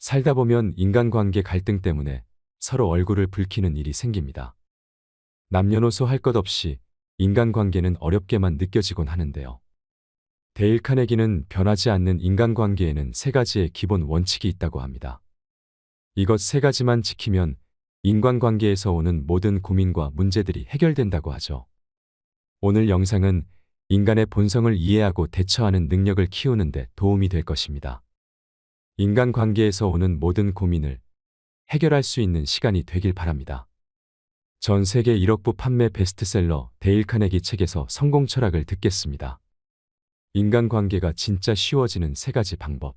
살다 보면 인간관계 갈등 때문에 서로 얼굴을 붉히는 일이 생깁니다. 남녀노소 할 것 없이 인간관계는 어렵게만 느껴지곤 하는데요. 데일 카네기는 변하지 않는 인간관계에는 세 가지의 기본 원칙이 있다고 합니다. 이것 세 가지만 지키면 인간관계에서 오는 모든 고민과 문제들이 해결된다고 하죠. 오늘 영상은 인간의 본성을 이해하고 대처하는 능력을 키우는 데 도움이 될 것입니다. 인간관계에서 오는 모든 고민을 해결할 수 있는 시간이 되길 바랍니다. 전 세계 1억 부 판매 베스트셀러 데일 카네기 책에서 성공 철학을 듣겠습니다. 인간관계가 진짜 쉬워지는 세 가지 방법.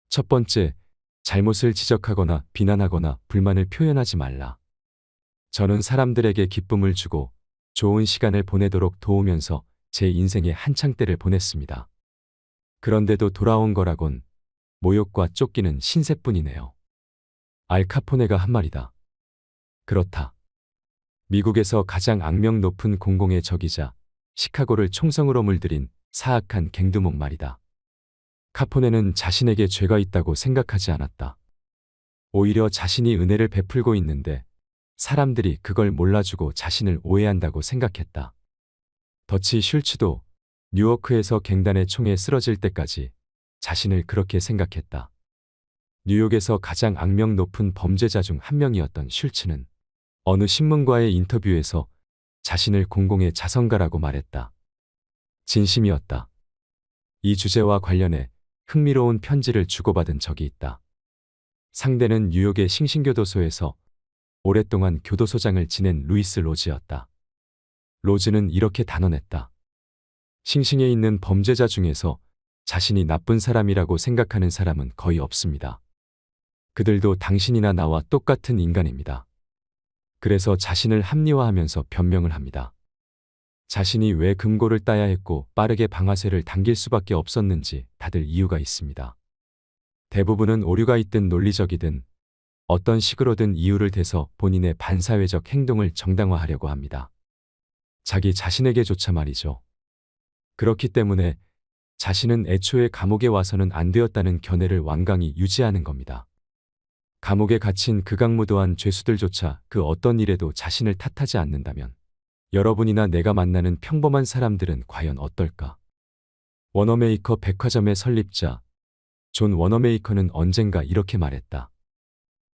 첫 번째, 잘못을 지적하거나 비난하거나 불만을 표현하지 말라. 저는 사람들에게 기쁨을 주고 좋은 시간을 보내도록 도우면서 제 인생의 한창 때를 보냈습니다. 그런데도 돌아온 거라곤 모욕과 쫓기는 신세뿐이네요. 알 카포네가 한 말이다. 그렇다. 미국에서 가장 악명 높은 공공의 적이자 시카고를 총성으로 물들인 사악한 갱두목 말이다. 카포네는 자신에게 죄가 있다고 생각하지 않았다. 오히려 자신이 은혜를 베풀고 있는데 사람들이 그걸 몰라주고 자신을 오해한다고 생각했다. 더치 슐츠도 뉴워크에서 갱단의 총에 쓰러질 때까지 자신을 그렇게 생각했다. 뉴욕에서 가장 악명 높은 범죄자 중 한 명이었던 슐츠는 어느 신문과의 인터뷰에서 자신을 공공의 자성가라고 말했다. 진심이었다. 이 주제와 관련해 흥미로운 편지를 주고받은 적이 있다. 상대는 뉴욕의 싱싱교도소에서 오랫동안 교도소장을 지낸 루이스 로즈였다. 로즈는 이렇게 단언했다. 싱싱에 있는 범죄자 중에서 자신이 나쁜 사람이라고 생각하는 사람은 거의 없습니다. 그들도 당신이나 나와 똑같은 인간입니다. 그래서 자신을 합리화하면서 변명을 합니다. 자신이 왜 금고를 따야 했고 빠르게 방아쇠를 당길 수밖에 없었는지 다들 이유가 있습니다. 대부분은 오류가 있든 논리적이든 어떤 식으로든 이유를 대서 본인의 반사회적 행동을 정당화하려고 합니다. 자기 자신에게조차 말이죠. 그렇기 때문에 자신은 애초에 감옥에 와서는 안 되었다는 견해를 완강히 유지하는 겁니다. 감옥에 갇힌 극악무도한 죄수들조차 그 어떤 일에도 자신을 탓하지 않는다면 여러분이나 내가 만나는 평범한 사람들은 과연 어떨까? 워너메이커 백화점의 설립자 존 워너메이커는 언젠가 이렇게 말했다.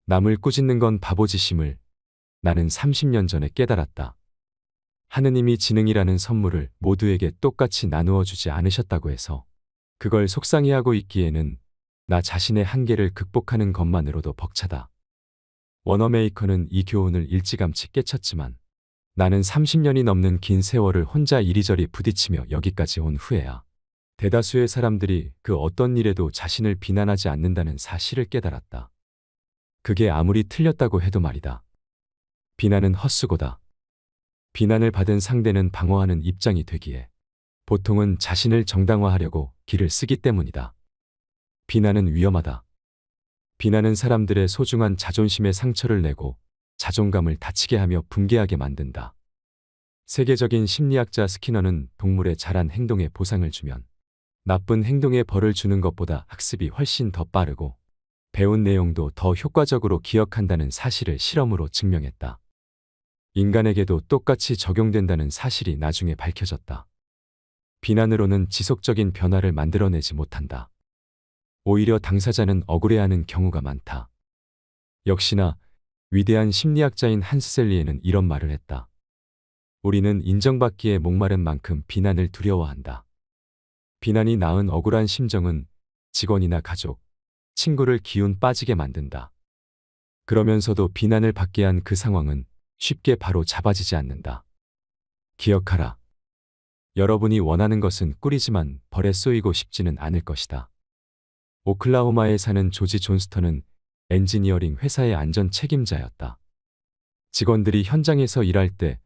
남을 꾸짖는 건 바보짓임을 나는 30년 전에 깨달았다. 하느님이 지능이라는 선물을 모두에게 똑같이 나누어 주지 않으셨다고 해서 그걸 속상해하고 있기에는 나 자신의 한계를 극복하는 것만으로도 벅차다. 워너메이커는 이 교훈을 일찌감치 깨쳤지만 나는 30년이 넘는 긴 세월을 혼자 이리저리 부딪히며 여기까지 온 후에야 대다수의 사람들이 그 어떤 일에도 자신을 비난하지 않는다는 사실을 깨달았다. 그게 아무리 틀렸다고 해도 말이다. 비난은 헛수고다. 비난을 받은 상대는 방어하는 입장이 되기에 보통은 자신을 정당화하려고 길을 쓰기 때문이다. 비난은 위험하다. 비난은 사람들의 소중한 자존심에 상처를 내고 자존감을 다치게 하며 붕괴하게 만든다. 세계적인 심리학자 스키너는 동물의 잘한 행동에 보상을 주면 나쁜 행동에 벌을 주는 것보다 학습이 훨씬 더 빠르고 배운 내용도 더 효과적으로 기억한다는 사실을 실험으로 증명했다. 인간에게도 똑같이 적용된다는 사실이 나중에 밝혀졌다. 비난으로는 지속적인 변화를 만들어내지 못한다. 오히려 당사자는 억울해하는 경우가 많다. 역시나 위대한 심리학자인 한스 셀리에는 이런 말을 했다. 우리는 인정받기에 목마른 만큼 비난을 두려워한다. 비난이 낳은 억울한 심정은 직원이나 가족, 친구를 기운 빠지게 만든다. 그러면서도 비난을 받게 한 그 상황은 쉽게 바로 잡아지지 않는다. 기억하라. 여러분이 원하는 것은 꿀이지만 벌에 쏘이고 싶지는 않을 것이다. 오클라호마에 사는 조지 존스턴은 엔지니어링 회사의 안전 책임자였다. 직원들이 현장에서 일할 때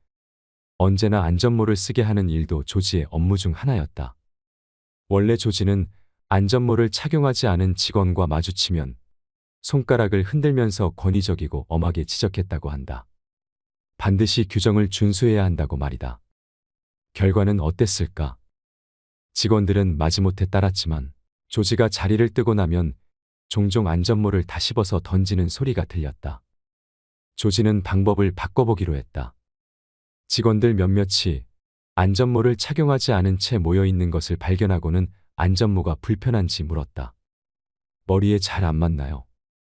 언제나 안전모를 쓰게 하는 일도 조지의 업무 중 하나였다. 원래 조지는 안전모를 착용하지 않은 직원과 마주치면 손가락을 흔들면서 권위적이고 엄하게 지적했다고 한다. 반드시 규정을 준수해야 한다고 말이다. 결과는 어땠을까? 직원들은 마지못해 따랐지만 조지가 자리를 뜨고 나면 종종 안전모를 다시 벗어 던지는 소리가 들렸다. 조지는 방법을 바꿔보기로 했다. 직원들 몇몇이 안전모를 착용하지 않은 채 모여 있는 것을 발견하고는 안전모가 불편한지 물었다. 머리에 잘 안 맞나요?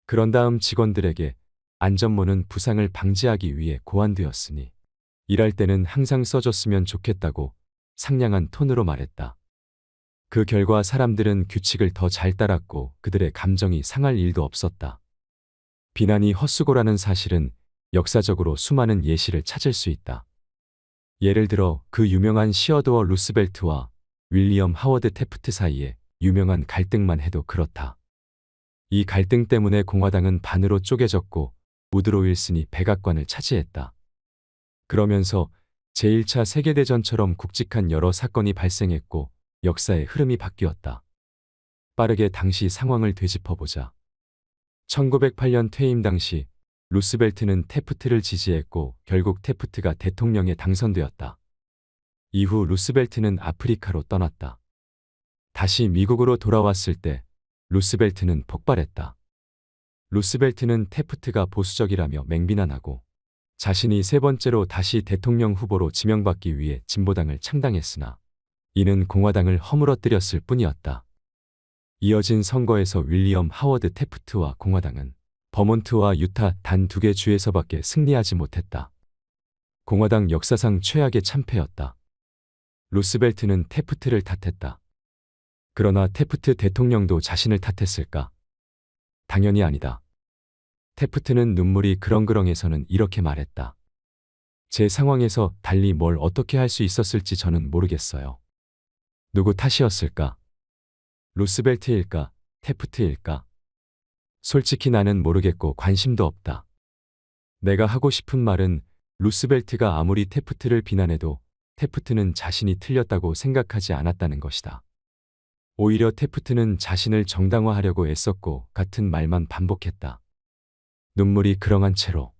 그런 다음 직원들에게 안전모는 부상을 방지하기 위해 고안되었으니 일할 때는 항상 써줬으면 좋겠다고 상냥한 톤으로 말했다. 그 결과 사람들은 규칙을 더 잘 따랐고 그들의 감정이 상할 일도 없었다. 비난이 헛수고라는 사실은 역사적으로 수많은 예시를 찾을 수 있다. 예를 들어 그 유명한 시어도어 루스벨트와 윌리엄 하워드 태프트 사이의 유명한 갈등만 해도 그렇다. 이 갈등 때문에 공화당은 반으로 쪼개졌고 우드로 윌슨이 백악관을 차지했다. 그러면서 제1차 세계대전처럼 굵직한 여러 사건이 발생했고 역사의 흐름이 바뀌었다. 빠르게 당시 상황을 되짚어보자. 1908년 퇴임 당시 루스벨트는 태프트를 지지했고 결국 태프트가 대통령에 당선되었다. 이후 루스벨트는 아프리카로 떠났다. 다시 미국으로 돌아왔을 때 루스벨트는 폭발했다. 루스벨트는 태프트가 보수적이라며 맹비난하고 자신이 세 번째로 다시 대통령 후보로 지명받기 위해 진보당을 창당했으나 이는 공화당을 허물어뜨렸을 뿐이었다. 이어진 선거에서 윌리엄 하워드 태프트와 공화당은 버몬트와 유타 단 2개 주에서밖에 승리하지 못했다. 공화당 역사상 최악의 참패였다. 루스벨트는 태프트를 탓했다. 그러나 태프트 대통령도 자신을 탓했을까? 당연히 아니다. 태프트는 눈물이 그렁그렁해서는 이렇게 말했다. 제 상황에서 달리 뭘 어떻게 할 수 있었을지 저는 모르겠어요. 누구 탓이었을까? 루스벨트일까? 태프트일까? 솔직히 나는 모르겠고 관심도 없다. 내가 하고 싶은 말은 루스벨트가 아무리 태프트를 비난해도 태프트는 자신이 틀렸다고 생각하지 않았다는 것이다. 오히려 태프트는 자신을 정당화하려고 애썼고 같은 말만 반복했다. 눈물이 그렁한 채로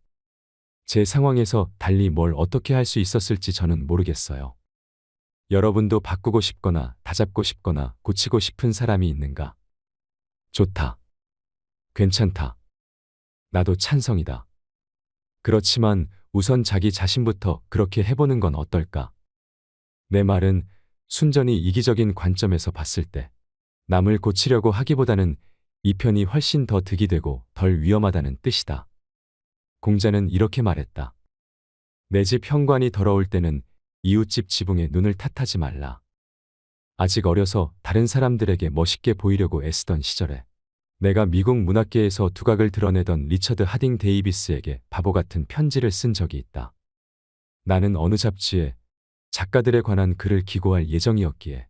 제 상황에서 달리 뭘 어떻게 할 수 있었을지 저는 모르겠어요. 여러분도 바꾸고 싶거나 다잡고 싶거나 고치고 싶은 사람이 있는가? 좋다. 괜찮다. 나도 찬성이다. 그렇지만 우선 자기 자신부터 그렇게 해보는 건 어떨까? 내 말은 순전히 이기적인 관점에서 봤을 때 남을 고치려고 하기보다는 이 편이 훨씬 더 득이 되고 덜 위험하다는 뜻이다. 공자는 이렇게 말했다. 내 집 현관이 더러울 때는 이웃집 지붕에 눈을 탓하지 말라. 아직 어려서 다른 사람들에게 멋있게 보이려고 애쓰던 시절에 내가 미국 문학계에서 두각을 드러내던 리처드 하딩 데이비스에게 바보 같은 편지를 쓴 적이 있다. 나는 어느 잡지에 작가들에 관한 글을 기고할 예정이었기에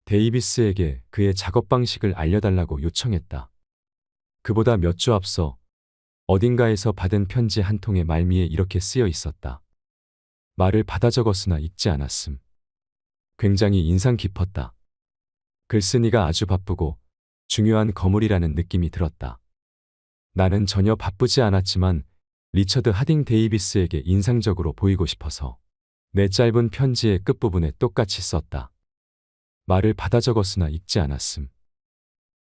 데이비스에게 그의 작업 방식을 알려달라고 요청했다. 그보다 몇 주 앞서 어딘가에서 받은 편지 한 통의 말미에 이렇게 쓰여 있었다. 말을 받아 적었으나 읽지 않았음. 굉장히 인상 깊었다. 글쓴이가 아주 바쁘고 중요한 거물이라는 느낌이 들었다. 나는 전혀 바쁘지 않았지만 리처드 하딩 데이비스에게 인상적으로 보이고 싶어서 내 짧은 편지의 끝부분에 똑같이 썼다. 말을 받아 적었으나 읽지 않았음.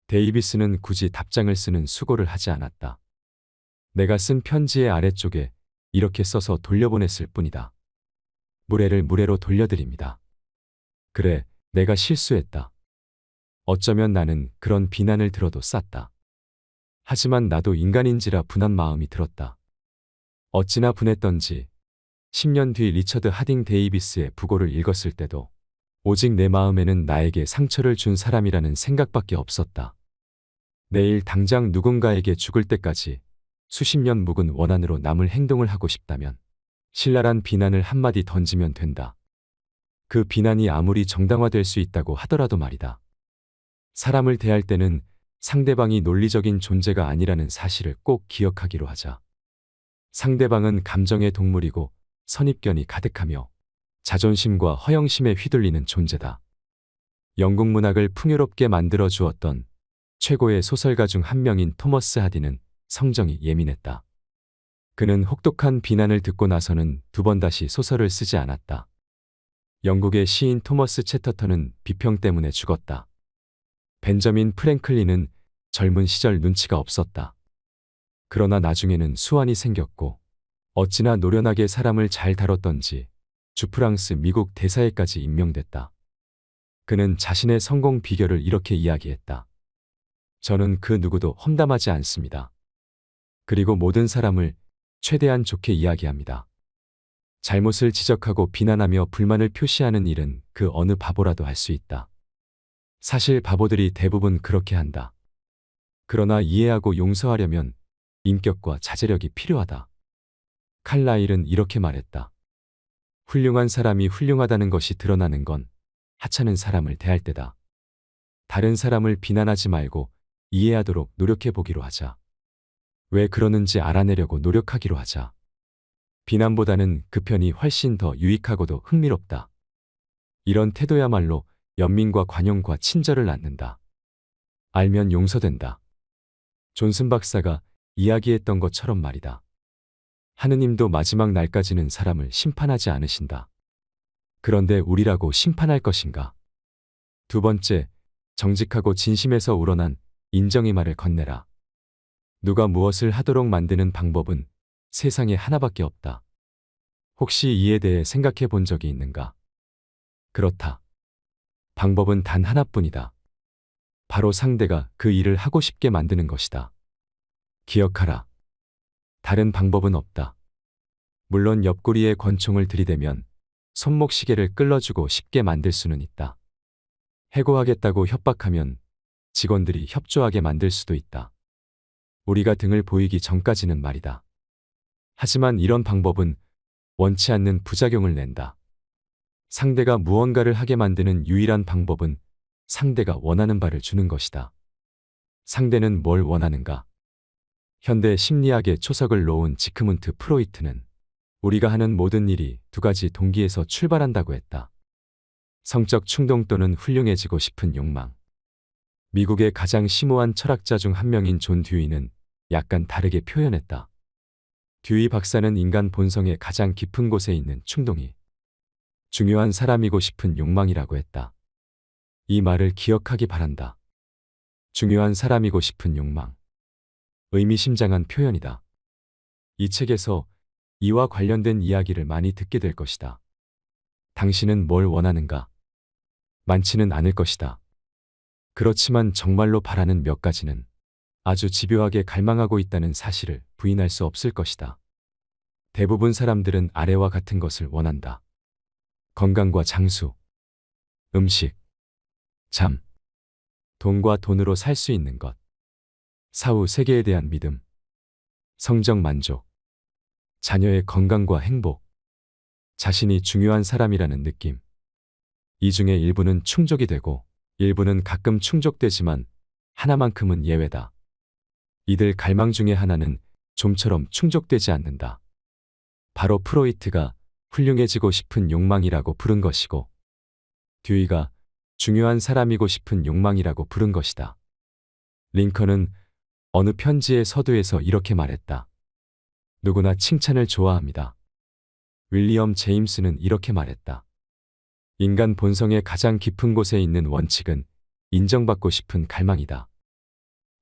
데이비스는 굳이 답장을 쓰는 수고를 하지 않았다. 내가 쓴 편지의 아래쪽에 이렇게 써서 돌려보냈을 뿐이다. 무례를 무례로 돌려드립니다. 그래, 내가 실수했다. 어쩌면 나는 그런 비난을 들어도 쌌다. 하지만 나도 인간인지라 분한 마음이 들었다. 어찌나 분했던지 10년 뒤 리처드 하딩 데이비스의 부고를 읽었을 때도 오직 내 마음에는 나에게 상처를 준 사람이라는 생각밖에 없었다. 내일 당장 누군가에게 죽을 때까지 수십 년 묵은 원한으로 남을 행동을 하고 싶다면 신랄한 비난을 한마디 던지면 된다. 그 비난이 아무리 정당화될 수 있다고 하더라도 말이다. 사람을 대할 때는 상대방이 논리적인 존재가 아니라는 사실을 꼭 기억하기로 하자. 상대방은 감정의 동물이고 선입견이 가득하며 자존심과 허영심에 휘둘리는 존재다. 영국 문학을 풍요롭게 만들어 주었던 최고의 소설가 중 한 명인 토머스 하디는 성정이 예민했다. 그는 혹독한 비난을 듣고 나서는 2번 다시 소설을 쓰지 않았다. 영국의 시인 토머스 채터턴은 비평 때문에 죽었다. 벤저민 프랭클린은 젊은 시절 눈치가 없었다. 그러나 나중에는 수완이 생겼고 어찌나 노련하게 사람을 잘 다뤘던지 주프랑스 미국 대사에까지 임명됐다. 그는 자신의 성공 비결을 이렇게 이야기했다. 저는 그 누구도 험담하지 않습니다. 그리고 모든 사람을 최대한 좋게 이야기합니다. 잘못을 지적하고 비난하며 불만을 표시하는 일은 그 어느 바보라도 할 수 있다. 사실 바보들이 대부분 그렇게 한다. 그러나 이해하고 용서하려면 인격과 자제력이 필요하다. 칼라일은 이렇게 말했다. 훌륭한 사람이 훌륭하다는 것이 드러나는 건 하찮은 사람을 대할 때다. 다른 사람을 비난하지 말고 이해하도록 노력해 보기로 하자. 왜 그러는지 알아내려고 노력하기로 하자. 비난보다는 그 편이 훨씬 더 유익하고도 흥미롭다. 이런 태도야말로 연민과 관용과 친절을 낳는다. 알면 용서된다. 존슨 박사가 이야기했던 것처럼 말이다. 하느님도 마지막 날까지는 사람을 심판하지 않으신다. 그런데 우리라고 심판할 것인가? 두 번째, 정직하고 진심에서 우러난 인정의 말을 건네라. 누가 무엇을 하도록 만드는 방법은 세상에 하나밖에 없다. 혹시 이에 대해 생각해 본 적이 있는가? 그렇다. 방법은 단 하나뿐이다. 바로 상대가 그 일을 하고 싶게 만드는 것이다. 기억하라. 다른 방법은 없다. 물론 옆구리에 권총을 들이대면 손목시계를 끌어주고 쉽게 만들 수는 있다. 해고하겠다고 협박하면 직원들이 협조하게 만들 수도 있다. 우리가 등을 보이기 전까지는 말이다. 하지만 이런 방법은 원치 않는 부작용을 낸다. 상대가 무언가를 하게 만드는 유일한 방법은 상대가 원하는 바를 주는 것이다. 상대는 뭘 원하는가? 현대 심리학의 초석을 놓은 지크문트 프로이트는 우리가 하는 모든 일이 두 가지 동기에서 출발한다고 했다. 성적 충동 또는 훌륭해지고 싶은 욕망. 미국의 가장 심오한 철학자 중 한 명인 존 듀이는 약간 다르게 표현했다. 듀이 박사는 인간 본성의 가장 깊은 곳에 있는 충동이 중요한 사람이고 싶은 욕망이라고 했다. 이 말을 기억하기 바란다. 중요한 사람이고 싶은 욕망. 의미심장한 표현이다. 이 책에서 이와 관련된 이야기를 많이 듣게 될 것이다. 당신은 뭘 원하는가? 많지는 않을 것이다. 그렇지만 정말로 바라는 몇 가지는 아주 집요하게 갈망하고 있다는 사실을 부인할 수 없을 것이다. 대부분 사람들은 아래와 같은 것을 원한다. 건강과 장수, 음식, 잠, 돈과 돈으로 살 수 있는 것, 사후 세계에 대한 믿음, 성적 만족, 자녀의 건강과 행복, 자신이 중요한 사람이라는 느낌. 이 중에 일부는 충족이 되고 일부는 가끔 충족되지만 하나만큼은 예외다. 이들 갈망 중에 하나는 좀처럼 충족되지 않는다. 바로 프로이트가 훌륭해지고 싶은 욕망이라고 부른 것이고 듀이가 중요한 사람이고 싶은 욕망이라고 부른 것이다. 링컨은 어느 편지의 서두에서 이렇게 말했다. 누구나 칭찬을 좋아합니다. 윌리엄 제임스는 이렇게 말했다. 인간 본성의 가장 깊은 곳에 있는 원칙은 인정받고 싶은 갈망이다.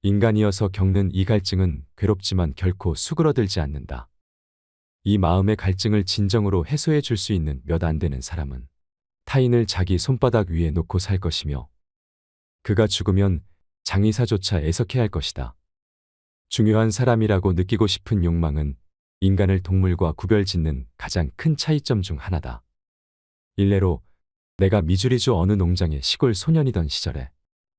인간이어서 겪는 이 갈증은 괴롭지만 결코 수그러들지 않는다. 이 마음의 갈증을 진정으로 해소해 줄 수 있는 몇 안 되는 사람은 타인을 자기 손바닥 위에 놓고 살 것이며 그가 죽으면 장의사조차 애석해할 것이다. 중요한 사람이라고 느끼고 싶은 욕망은 인간을 동물과 구별짓는 가장 큰 차이점 중 하나다. 일례로 내가 미주리주 어느 농장의 시골 소년이던 시절에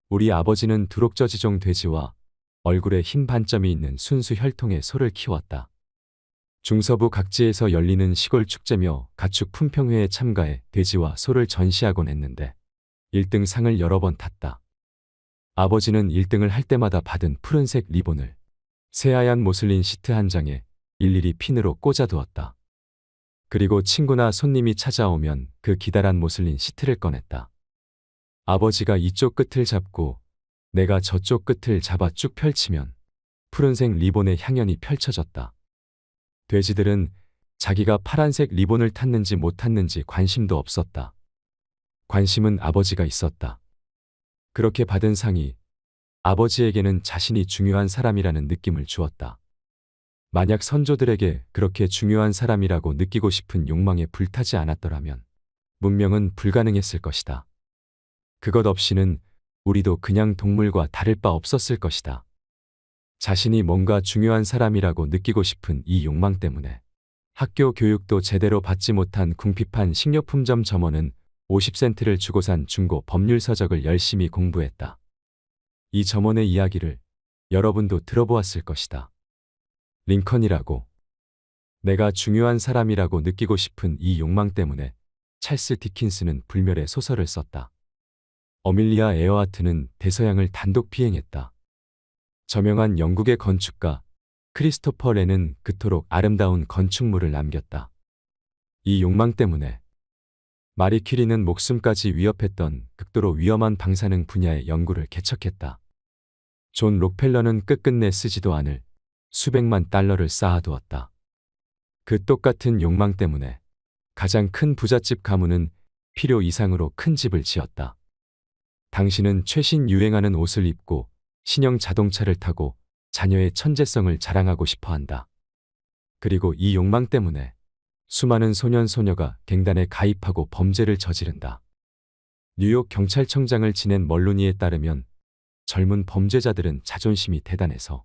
우리 아버지는 두록저지종 돼지와 얼굴에 흰 반점이 있는 순수 혈통의 소를 키웠다. 중서부 각지에서 열리는 시골 축제며 가축 품평회에 참가해 돼지와 소를 전시하곤 했는데 1등 상을 여러 번 탔다. 아버지는 1등을 할 때마다 받은 푸른색 리본을 새하얀 모슬린 시트 한 장에 일일이 핀으로 꽂아두었다. 그리고 친구나 손님이 찾아오면 그 기다란 모슬린 시트를 꺼냈다. 아버지가 이쪽 끝을 잡고 내가 저쪽 끝을 잡아 쭉 펼치면 푸른색 리본의 향연이 펼쳐졌다. 돼지들은 자기가 파란색 리본을 탔는지 못 탔는지 관심도 없었다. 관심은 아버지가 있었다. 그렇게 받은 상이 아버지에게는 자신이 중요한 사람이라는 느낌을 주었다. 만약 선조들에게 그렇게 중요한 사람이라고 느끼고 싶은 욕망에 불타지 않았더라면 문명은 불가능했을 것이다. 그것 없이는 우리도 그냥 동물과 다를 바 없었을 것이다. 자신이 뭔가 중요한 사람이라고 느끼고 싶은 이 욕망 때문에 학교 교육도 제대로 받지 못한 궁핍한 식료품점 점원은 50센트를 주고 산 중고 법률 서적을 열심히 공부했다. 이 점원의 이야기를 여러분도 들어보았을 것이다. 링컨이라고. 내가 중요한 사람이라고 느끼고 싶은 이 욕망 때문에 찰스 디킨스는 불멸의 소설을 썼다. 어밀리아 에어하트는 대서양을 단독 비행했다. 저명한 영국의 건축가 크리스토퍼 렌은 그토록 아름다운 건축물을 남겼다. 이 욕망 때문에 마리 퀴리는 목숨까지 위협했던 극도로 위험한 방사능 분야의 연구를 개척했다. 존 록펠러는 끝끝내 쓰지도 않을 수백만 달러를 쌓아두었다. 그 똑같은 욕망 때문에 가장 큰 부잣집 가문은 필요 이상으로 큰 집을 지었다. 당신은 최신 유행하는 옷을 입고 신형 자동차를 타고 자녀의 천재성을 자랑하고 싶어 한다. 그리고 이 욕망 때문에 수많은 소년 소녀가 갱단에 가입하고 범죄를 저지른다. 뉴욕 경찰청장을 지낸 멀로니에 따르면 젊은 범죄자들은 자존심이 대단해서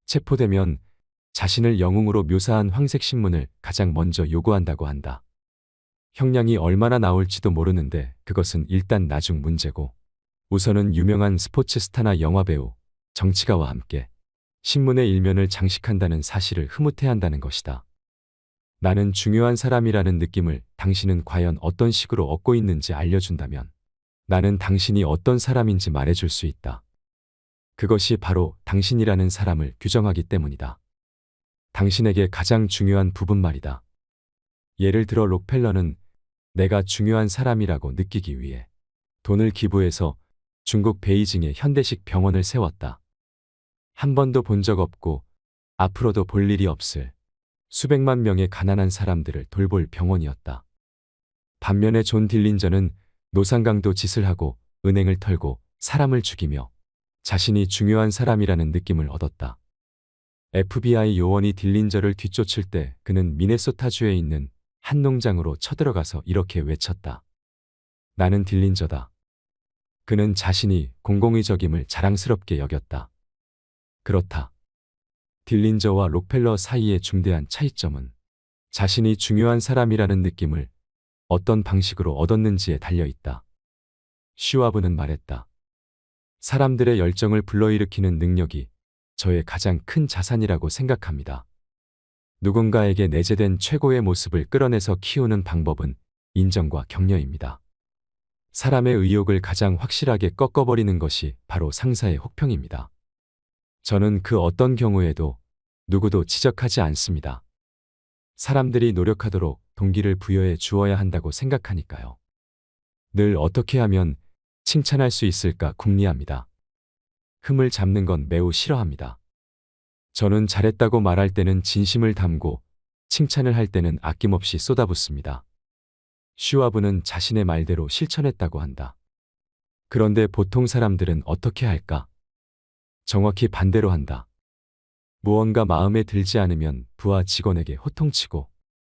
체포되면 자신을 영웅으로 묘사한 황색 신문을 가장 먼저 요구한다고 한다. 형량이 얼마나 나올지도 모르는데 그것은 일단 나중 문제고 우선은 유명한 스포츠 스타나 영화배우, 정치가와 함께 신문의 일면을 장식한다는 사실을 흐뭇해한다는 것이다. 나는 중요한 사람이라는 느낌을 당신은 과연 어떤 식으로 얻고 있는지 알려준다면 나는 당신이 어떤 사람인지 말해줄 수 있다. 그것이 바로 당신이라는 사람을 규정하기 때문이다. 당신에게 가장 중요한 부분 말이다. 예를 들어 록펠러는 내가 중요한 사람이라고 느끼기 위해 돈을 기부해서 중국 베이징에 현대식 병원을 세웠다. 한 번도 본 적 없고 앞으로도 볼 일이 없을 수백만 명의 가난한 사람들을 돌볼 병원이었다. 반면에 존 딜린저는 노상강도 짓을 하고 은행을 털고 사람을 죽이며 자신이 중요한 사람이라는 느낌을 얻었다. FBI 요원이 딜린저를 뒤쫓을 때 그는 미네소타주에 있는 한 농장으로 쳐들어가서 이렇게 외쳤다. 나는 딜린저다. 그는 자신이 공공의적임을 자랑스럽게 여겼다. 그렇다. 딜린저와 록펠러 사이의 중대한 차이점은 자신이 중요한 사람이라는 느낌을 어떤 방식으로 얻었는지에 달려 있다. 슈와브는 말했다. 사람들의 열정을 불러일으키는 능력이 저의 가장 큰 자산이라고 생각합니다. 누군가에게 내재된 최고의 모습을 끌어내서 키우는 방법은 인정과 격려입니다. 사람의 의욕을 가장 확실하게 꺾어버리는 것이 바로 상사의 혹평입니다. 저는 그 어떤 경우에도 누구도 지적하지 않습니다. 사람들이 노력하도록 동기를 부여해 주어야 한다고 생각하니까요. 늘 어떻게 하면 칭찬할 수 있을까 궁리합니다. 흠을 잡는 건 매우 싫어합니다. 저는 잘했다고 말할 때는 진심을 담고 칭찬을 할 때는 아낌없이 쏟아붓습니다. 슈와브는 자신의 말대로 실천했다고 한다. 그런데 보통 사람들은 어떻게 할까? 정확히 반대로 한다. 무언가 마음에 들지 않으면 부하 직원에게 호통치고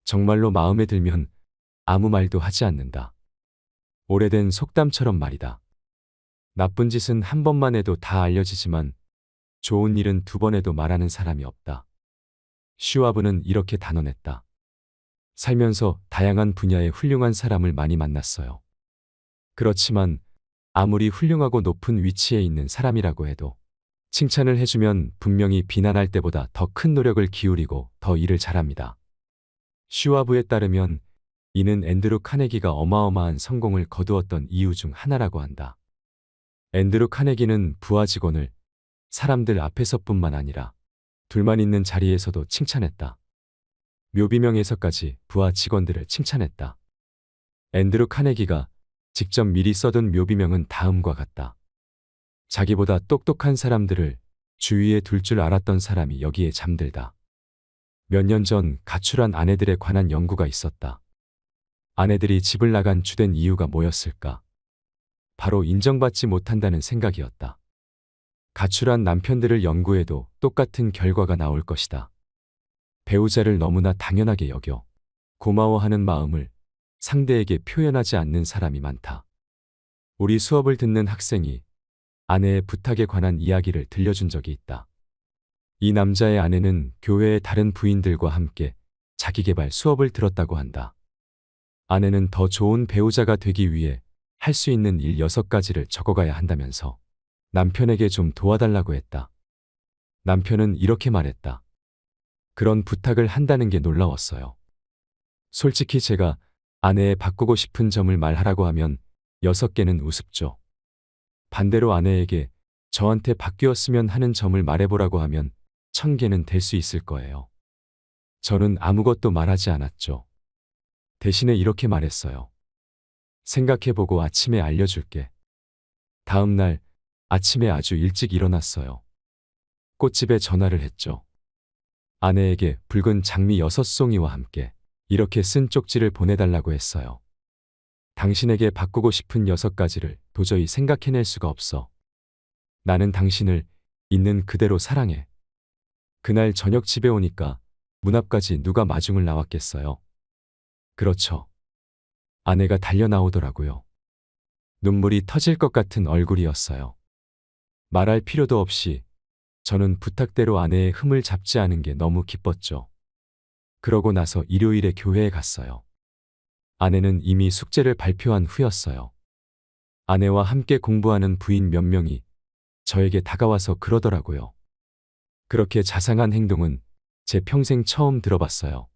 정말로 마음에 들면 아무 말도 하지 않는다. 오래된 속담처럼 말이다. 나쁜 짓은 한 번만 해도 다 알려지지만 좋은 일은 두 번 해도 말하는 사람이 없다. 슈와브는 이렇게 단언했다. 살면서 다양한 분야의 훌륭한 사람을 많이 만났어요. 그렇지만 아무리 훌륭하고 높은 위치에 있는 사람이라고 해도 칭찬을 해주면 분명히 비난할 때보다 더 큰 노력을 기울이고 더 일을 잘합니다. 슈와브에 따르면 이는 앤드루 카네기가 어마어마한 성공을 거두었던 이유 중 하나라고 한다. 앤드루 카네기는 부하 직원을 사람들 앞에서뿐만 아니라 둘만 있는 자리에서도 칭찬했다. 묘비명에서까지 부하 직원들을 칭찬했다. 앤드루 카네기가 직접 미리 써둔 묘비명은 다음과 같다. 자기보다 똑똑한 사람들을 주위에 둘 줄 알았던 사람이 여기에 잠들다. 몇 년 전 가출한 아내들에 관한 연구가 있었다. 아내들이 집을 나간 주된 이유가 뭐였을까? 바로 인정받지 못한다는 생각이었다. 가출한 남편들을 연구해도 똑같은 결과가 나올 것이다. 배우자를 너무나 당연하게 여겨 고마워하는 마음을 상대에게 표현하지 않는 사람이 많다. 우리 수업을 듣는 학생이 아내의 부탁에 관한 이야기를 들려준 적이 있다. 이 남자의 아내는 교회의 다른 부인들과 함께 자기계발 수업을 들었다고 한다. 아내는 더 좋은 배우자가 되기 위해 할 수 있는 일 6가지를 적어가야 한다면서 남편에게 좀 도와달라고 했다. 남편은 이렇게 말했다. 그런 부탁을 한다는 게 놀라웠어요. 솔직히 제가 아내의 바꾸고 싶은 점을 말하라고 하면 6개는 우습죠. 반대로 아내에게 저한테 바뀌었으면 하는 점을 말해보라고 하면 1000개는 될 수 있을 거예요. 저는 아무것도 말하지 않았죠. 대신에 이렇게 말했어요. 생각해보고 아침에 알려줄게. 다음 날 아침에 아주 일찍 일어났어요. 꽃집에 전화를 했죠. 아내에게 붉은 장미 6송이와 함께 이렇게 쓴 쪽지를 보내달라고 했어요. 당신에게 바꾸고 싶은 6가지를 도저히 생각해낼 수가 없어. 나는 당신을 있는 그대로 사랑해. 그날 저녁 집에 오니까 문 앞까지 누가 마중을 나왔겠어요. 그렇죠. 아내가 달려 나오더라고요. 눈물이 터질 것 같은 얼굴이었어요. 말할 필요도 없이 저는 부탁대로 아내의 흠을 잡지 않은 게 너무 기뻤죠. 그러고 나서 일요일에 교회에 갔어요. 아내는 이미 숙제를 발표한 후였어요. 아내와 함께 공부하는 부인 몇 명이 저에게 다가와서 그러더라고요. 그렇게 자상한 행동은 제 평생 처음 들어봤어요.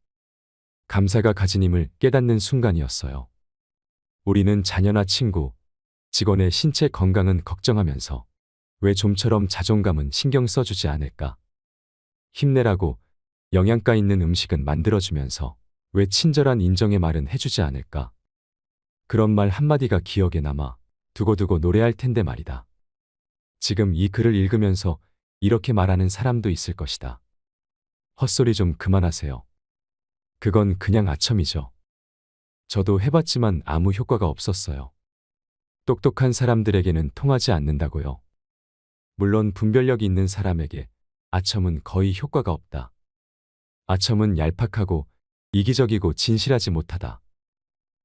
감사가 가진 힘을 깨닫는 순간이었어요. 우리는 자녀나 친구, 직원의 신체 건강은 걱정하면서 왜 좀처럼 자존감은 신경 써주지 않을까? 힘내라고 영양가 있는 음식은 만들어주면서 왜 친절한 인정의 말은 해주지 않을까? 그런 말 한마디가 기억에 남아 두고두고 노래할 텐데 말이다. 지금 이 글을 읽으면서 이렇게 말하는 사람도 있을 것이다. 헛소리 좀 그만하세요. 그건 그냥 아첨이죠. 저도 해봤지만 아무 효과가 없었어요. 똑똑한 사람들에게는 통하지 않는다고요. 물론 분별력이 있는 사람에게 아첨은 거의 효과가 없다. 아첨은 얄팍하고 이기적이고 진실하지 못하다.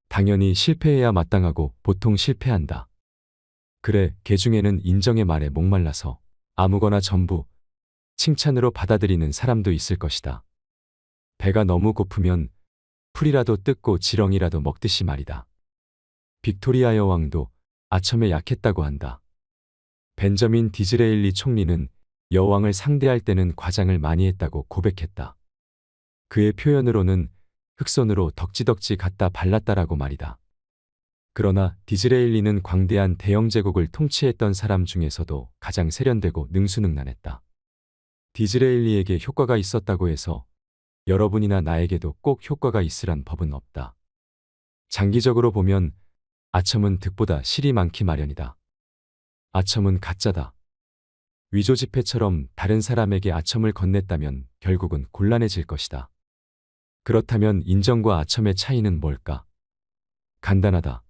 당연히 실패해야 마땅하고 보통 실패한다. 그래, 개 중에는 인정의 말에 목말라서 아무거나 전부 칭찬으로 받아들이는 사람도 있을 것이다. 배가 너무 고프면 풀이라도 뜯고 지렁이라도 먹듯이 말이다. 빅토리아 여왕도 아첨에 약했다고 한다. 벤저민 디즈레일리 총리는 여왕을 상대할 때는 과장을 많이 했다고 고백했다. 그의 표현으로는 흑손으로 덕지덕지 갖다 발랐다라고 말이다. 그러나 디즈레일리는 광대한 대영 제국을 통치했던 사람 중에서도 가장 세련되고 능수능란했다. 디즈레일리에게 효과가 있었다고 해서 여러분이나 나에게도 꼭 효과가 있으란 법은 없다. 장기적으로 보면 아첨은 득보다 실이 많기 마련이다. 아첨은 가짜다. 위조지폐처럼 다른 사람에게 아첨을 건넸다면 결국은 곤란해질 것이다. 그렇다면 인정과 아첨의 차이는 뭘까? 간단하다.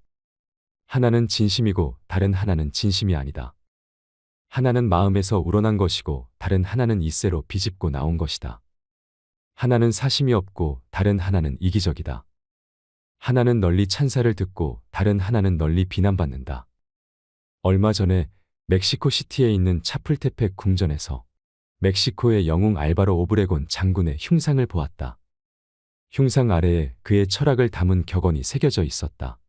하나는 진심이고 다른 하나는 진심이 아니다. 하나는 마음에서 우러난 것이고 다른 하나는 이세로 비집고 나온 것이다. 하나는 사심이 없고 다른 하나는 이기적이다. 하나는 널리 찬사를 듣고 다른 하나는 널리 비난받는다. 얼마 전에 멕시코시티에 있는 차풀테펙 궁전에서 멕시코의 영웅 알바로 오브레곤 장군의 흉상을 보았다. 흉상 아래에 그의 철학을 담은 격언이 새겨져 있었다.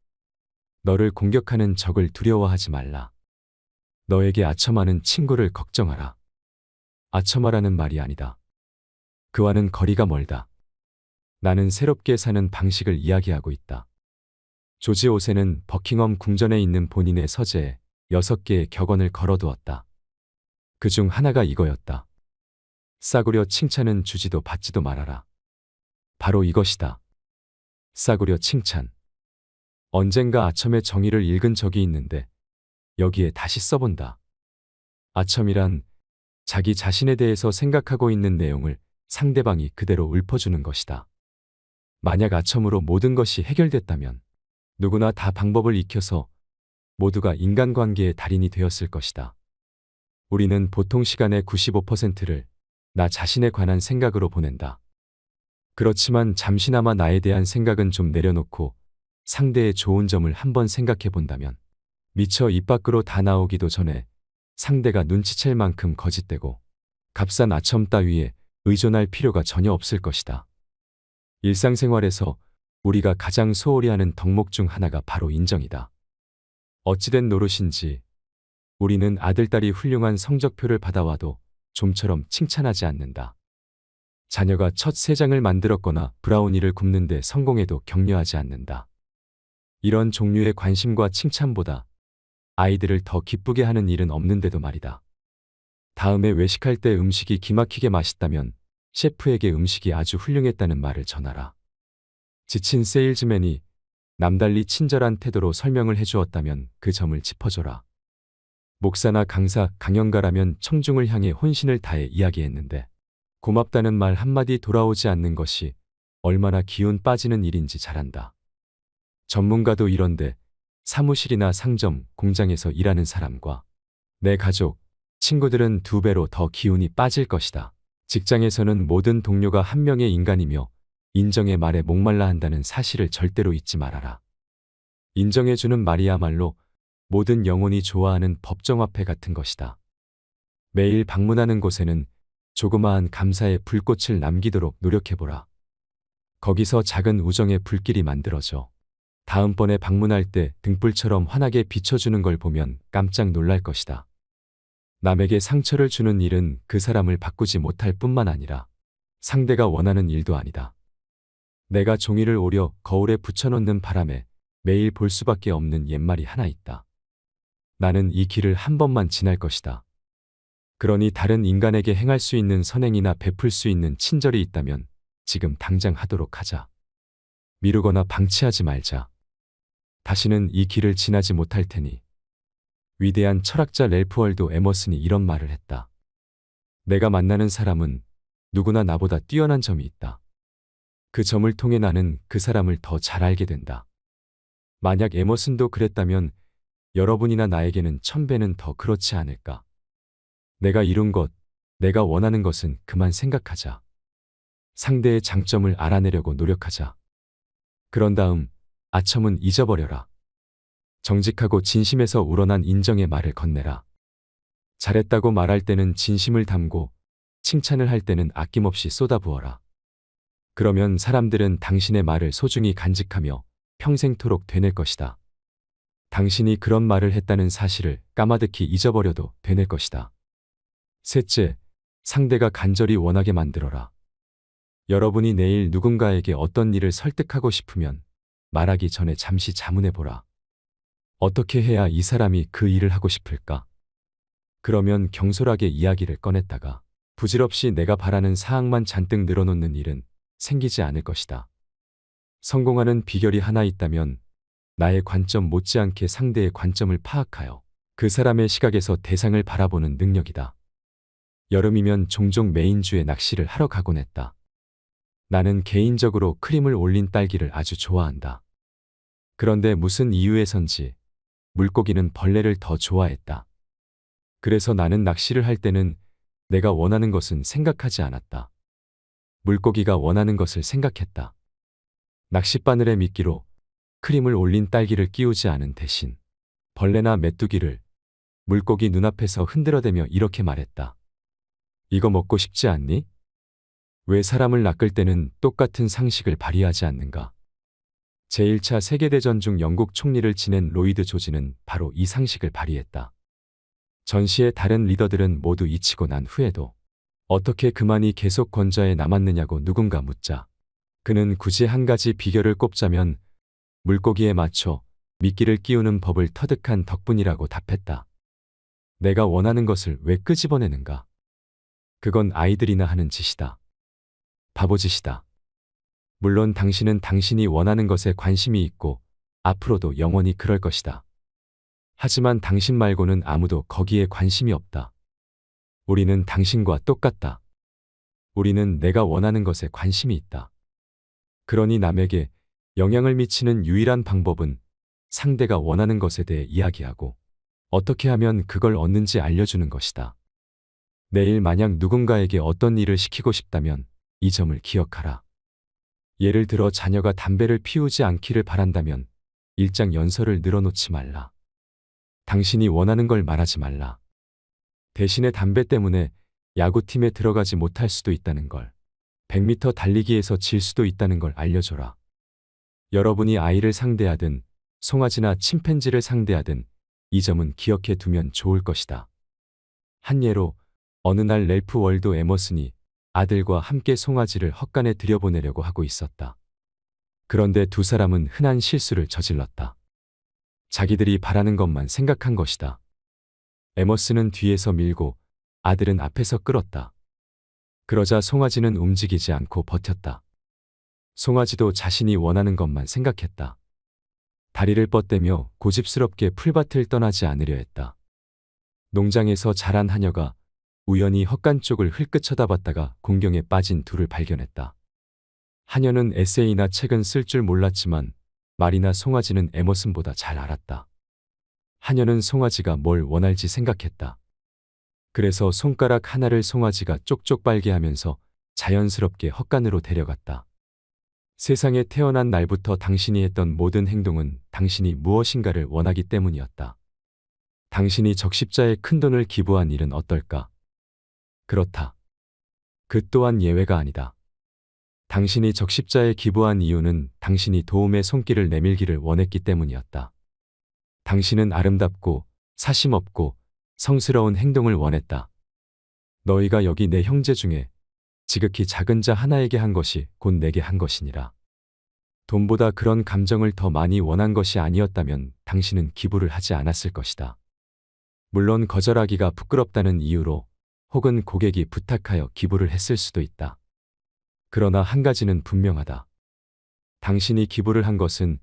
너를 공격하는 적을 두려워하지 말라. 너에게 아첨하는 친구를 걱정하라. 아첨하라는 말이 아니다. 그와는 거리가 멀다. 나는 새롭게 사는 방식을 이야기하고 있다. 조지 5세는 버킹엄 궁전에 있는 본인의 서재에 6개의 격언을 걸어두었다. 그중 하나가 이거였다. 싸구려 칭찬은 주지도 받지도 말아라. 바로 이것이다. 싸구려 칭찬. 언젠가 아첨의 정의를 읽은 적이 있는데 여기에 다시 써본다. 아첨이란 자기 자신에 대해서 생각하고 있는 내용을 상대방이 그대로 읊어주는 것이다. 만약 아첨으로 모든 것이 해결됐다면 누구나 다 방법을 익혀서 모두가 인간관계의 달인이 되었을 것이다. 우리는 보통 시간의 95%를 나 자신에 관한 생각으로 보낸다. 그렇지만 잠시나마 나에 대한 생각은 좀 내려놓고 상대의 좋은 점을 한번 생각해 본다면 미처 입 밖으로 다 나오기도 전에 상대가 눈치챌 만큼 거짓되고 값싼 아첨 따위에 의존할 필요가 전혀 없을 것이다. 일상생활에서 우리가 가장 소홀히 하는 덕목 중 하나가 바로 인정이다. 어찌된 노릇인지 우리는 아들딸이 훌륭한 성적표를 받아와도 좀처럼 칭찬하지 않는다. 자녀가 첫 새장을 만들었거나 브라우니를 굽는데 성공해도 격려하지 않는다. 이런 종류의 관심과 칭찬보다 아이들을 더 기쁘게 하는 일은 없는데도 말이다. 다음에 외식할 때 음식이 기막히게 맛있다면 셰프에게 음식이 아주 훌륭했다는 말을 전하라. 지친 세일즈맨이 남달리 친절한 태도로 설명을 해주었다면 그 점을 짚어줘라. 목사나 강사, 강연가라면 청중을 향해 혼신을 다해 이야기했는데 고맙다는 말 한마디 돌아오지 않는 것이 얼마나 기운 빠지는 일인지 잘 안다. 전문가도 이런데 사무실이나 상점, 공장에서 일하는 사람과 내 가족, 친구들은 2배로 더 기운이 빠질 것이다. 직장에서는 모든 동료가 한 명의 인간이며 인정의 말에 목말라 한다는 사실을 절대로 잊지 말아라. 인정해주는 말이야말로 모든 영혼이 좋아하는 법정화폐 같은 것이다. 매일 방문하는 곳에는 조그마한 감사의 불꽃을 남기도록 노력해보라. 거기서 작은 우정의 불길이 만들어져 다음번에 방문할 때 등불처럼 환하게 비춰주는 걸 보면 깜짝 놀랄 것이다. 남에게 상처를 주는 일은 그 사람을 바꾸지 못할 뿐만 아니라 상대가 원하는 일도 아니다. 내가 종이를 오려 거울에 붙여놓는 바람에 매일 볼 수밖에 없는 옛말이 하나 있다. 나는 이 길을 한 번만 지날 것이다. 그러니 다른 인간에게 행할 수 있는 선행이나 베풀 수 있는 친절이 있다면 지금 당장 하도록 하자. 미루거나 방치하지 말자. 다시는 이 길을 지나지 못할 테니. 위대한 철학자 랠프 월도 에머슨이 이런 말을 했다. 내가 만나는 사람은 누구나 나보다 뛰어난 점이 있다. 그 점을 통해 나는 그 사람을 더 잘 알게 된다. 만약 에머슨도 그랬다면 여러분이나 나에게는 1000배는 더 그렇지 않을까. 내가 이룬 것, 내가 원하는 것은 그만 생각하자. 상대의 장점을 알아내려고 노력하자. 그런 다음 아첨은 잊어버려라. 정직하고 진심에서 우러난 인정의 말을 건네라. 잘했다고 말할 때는 진심을 담고 칭찬을 할 때는 아낌없이 쏟아부어라. 그러면 사람들은 당신의 말을 소중히 간직하며 평생토록 되낼 것이다. 당신이 그런 말을 했다는 사실을 까마득히 잊어버려도 되낼 것이다. 셋째, 상대가 간절히 원하게 만들어라. 여러분이 내일 누군가에게 어떤 일을 설득하고 싶으면 말하기 전에 잠시 자문해보라. 어떻게 해야 이 사람이 그 일을 하고 싶을까? 그러면 경솔하게 이야기를 꺼냈다가 부질없이 내가 바라는 사항만 잔뜩 늘어놓는 일은 생기지 않을 것이다. 성공하는 비결이 하나 있다면 나의 관점 못지않게 상대의 관점을 파악하여 그 사람의 시각에서 대상을 바라보는 능력이다. 여름이면 종종 메인주에 낚시를 하러 가곤 했다. 나는 개인적으로 크림을 올린 딸기를 아주 좋아한다. 그런데 무슨 이유에선지 물고기는 벌레를 더 좋아했다. 그래서 나는 낚시를 할 때는 내가 원하는 것은 생각하지 않았다. 물고기가 원하는 것을 생각했다. 낚싯바늘에 미끼로 크림을 올린 딸기를 끼우지 않은 대신 벌레나 메뚜기를 물고기 눈앞에서 흔들어대며 이렇게 말했다. 이거 먹고 싶지 않니? 왜 사람을 낚을 때는 똑같은 상식을 발휘하지 않는가? 제1차 세계대전 중 영국 총리를 지낸 로이드 조지는 바로 이 상식을 발휘했다. 전시의 다른 리더들은 모두 잊히고 난 후에도 어떻게 그만이 계속 권좌에 남았느냐고 누군가 묻자 그는 굳이 한 가지 비결을 꼽자면 물고기에 맞춰 미끼를 끼우는 법을 터득한 덕분이라고 답했다. 내가 원하는 것을 왜 끄집어내는가? 그건 아이들이나 하는 짓이다. 바보짓이다. 물론 당신은 당신이 원하는 것에 관심이 있고 앞으로도 영원히 그럴 것이다. 하지만 당신 말고는 아무도 거기에 관심이 없다. 우리는 당신과 똑같다. 우리는 내가 원하는 것에 관심이 있다. 그러니 남에게 영향을 미치는 유일한 방법은 상대가 원하는 것에 대해 이야기하고 어떻게 하면 그걸 얻는지 알려주는 것이다. 내일 만약 누군가에게 어떤 일을 시키고 싶다면 이 점을 기억하라. 예를 들어 자녀가 담배를 피우지 않기를 바란다면 일장 연설을 늘어놓지 말라. 당신이 원하는 걸 말하지 말라. 대신에 담배 때문에 야구팀에 들어가지 못할 수도 있다는 걸, 100m 달리기에서 질 수도 있다는 걸 알려줘라. 여러분이 아이를 상대하든 송아지나 침팬지를 상대하든 이 점은 기억해 두면 좋을 것이다. 한 예로 어느 날 랠프 월도 에머슨이 아들과 함께 송아지를 헛간에 들여보내려고 하고 있었다. 그런데 두 사람은 흔한 실수를 저질렀다. 자기들이 바라는 것만 생각한 것이다. 에머슨은 뒤에서 밀고 아들은 앞에서 끌었다. 그러자 송아지는 움직이지 않고 버텼다. 송아지도 자신이 원하는 것만 생각했다. 다리를 뻗대며 고집스럽게 풀밭을 떠나지 않으려 했다. 농장에서 자란 하녀가 우연히 헛간 쪽을 흘끗 쳐다봤다가 공경에 빠진 둘을 발견했다. 하녀는 에세이나 책은 쓸 줄 몰랐지만 말이나 송아지는 에머슨보다 잘 알았다. 하녀는 송아지가 뭘 원할지 생각했다. 그래서 손가락 하나를 송아지가 쪽쪽 빨게 하면서 자연스럽게 헛간으로 데려갔다. 세상에 태어난 날부터 당신이 했던 모든 행동은 당신이 무엇인가를 원하기 때문이었다. 당신이 적십자에 큰돈을 기부한 일은 어떨까? 그렇다. 그 또한 예외가 아니다. 당신이 적십자에 기부한 이유는 당신이 도움의 손길을 내밀기를 원했기 때문이었다. 당신은 아름답고 사심없고 성스러운 행동을 원했다. 너희가 여기 내 형제 중에 지극히 작은 자 하나에게 한 것이 곧 내게 한 것이니라. 돈보다 그런 감정을 더 많이 원한 것이 아니었다면 당신은 기부를 하지 않았을 것이다. 물론 거절하기가 부끄럽다는 이유로 혹은 고객이 부탁하여 기부를 했을 수도 있다. 그러나 한 가지는 분명하다. 당신이 기부를 한 것은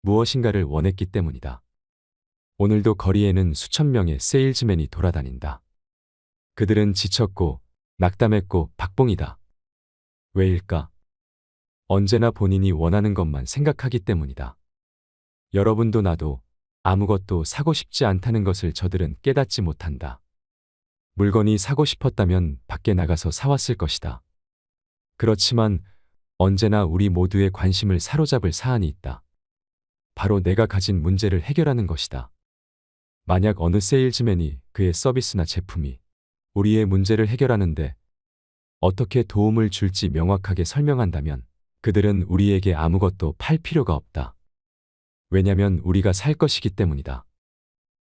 무엇인가를 원했기 때문이다. 오늘도 거리에는 수천 명의 세일즈맨이 돌아다닌다. 그들은 지쳤고 낙담했고 박봉이다. 왜일까? 언제나 본인이 원하는 것만 생각하기 때문이다. 여러분도 나도 아무것도 사고 싶지 않다는 것을 저들은 깨닫지 못한다. 물건이 사고 싶었다면 밖에 나가서 사왔을 것이다. 그렇지만 언제나 우리 모두의 관심을 사로잡을 사안이 있다. 바로 내가 가진 문제를 해결하는 것이다. 만약 어느 세일즈맨이 그의 서비스나 제품이 우리의 문제를 해결하는데 어떻게 도움을 줄지 명확하게 설명한다면 그들은 우리에게 아무것도 팔 필요가 없다. 왜냐면 우리가 살 것이기 때문이다.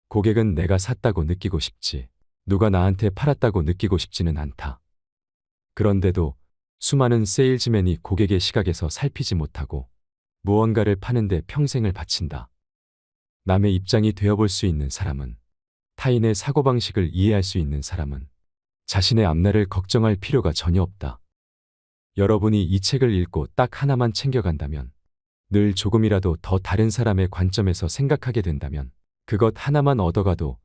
고객은 내가 샀다고 느끼고 싶지, 누가 나한테 팔았다고 느끼고 싶지는 않다. 그런데도 수많은 세일즈맨이 고객의 시각에서 살피지 못하고 무언가를 파는데 평생을 바친다. 남의 입장이 되어볼 수 있는 사람은, 타인의 사고방식을 이해할 수 있는 사람은 자신의 앞날을 걱정할 필요가 전혀 없다. 여러분이 이 책을 읽고 딱 하나만 챙겨간다면, 늘 조금이라도 더 다른 사람의 관점에서 생각하게 된다면 그것 하나만 얻어가도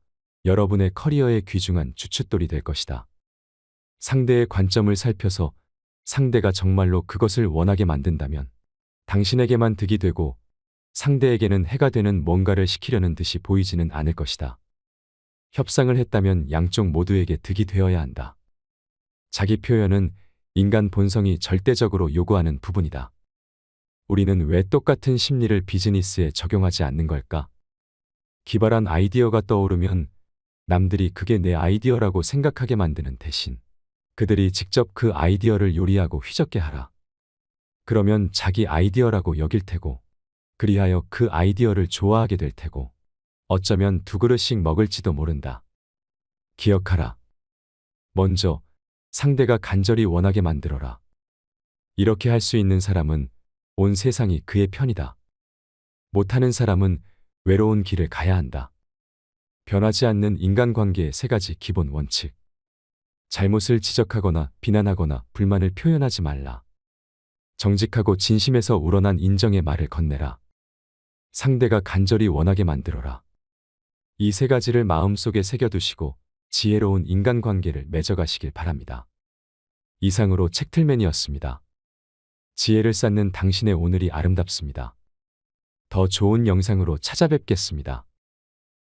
여러분의 커리어의 귀중한 주춧돌이 될 것이다. 상대의 관점을 살펴서 상대가 정말로 그것을 원하게 만든다면 당신에게만 득이 되고 상대에게는 해가 되는 뭔가를 시키려는 듯이 보이지는 않을 것이다. 협상을 했다면 양쪽 모두에게 득이 되어야 한다. 자기 표현은 인간 본성이 절대적으로 요구하는 부분이다. 우리는 왜 똑같은 심리를 비즈니스에 적용하지 않는 걸까? 기발한 아이디어가 떠오르면 남들이 그게 내 아이디어라고 생각하게 만드는 대신 그들이 직접 그 아이디어를 요리하고 휘젓게 하라. 그러면 자기 아이디어라고 여길 테고 그리하여 그 아이디어를 좋아하게 될 테고 어쩌면 두 그릇씩 먹을지도 모른다. 기억하라. 먼저 상대가 간절히 원하게 만들어라. 이렇게 할 수 있는 사람은 온 세상이 그의 편이다. 못하는 사람은 외로운 길을 가야 한다. 변하지 않는 인간관계의 세 가지 기본 원칙. 잘못을 지적하거나 비난하거나 불만을 표현하지 말라. 정직하고 진심에서 우러난 인정의 말을 건네라. 상대가 간절히 원하게 만들어라. 이 세 가지를 마음속에 새겨두시고 지혜로운 인간관계를 맺어가시길 바랍니다. 이상으로 책틀맨이었습니다. 지혜를 쌓는 당신의 오늘이 아름답습니다. 더 좋은 영상으로 찾아뵙겠습니다.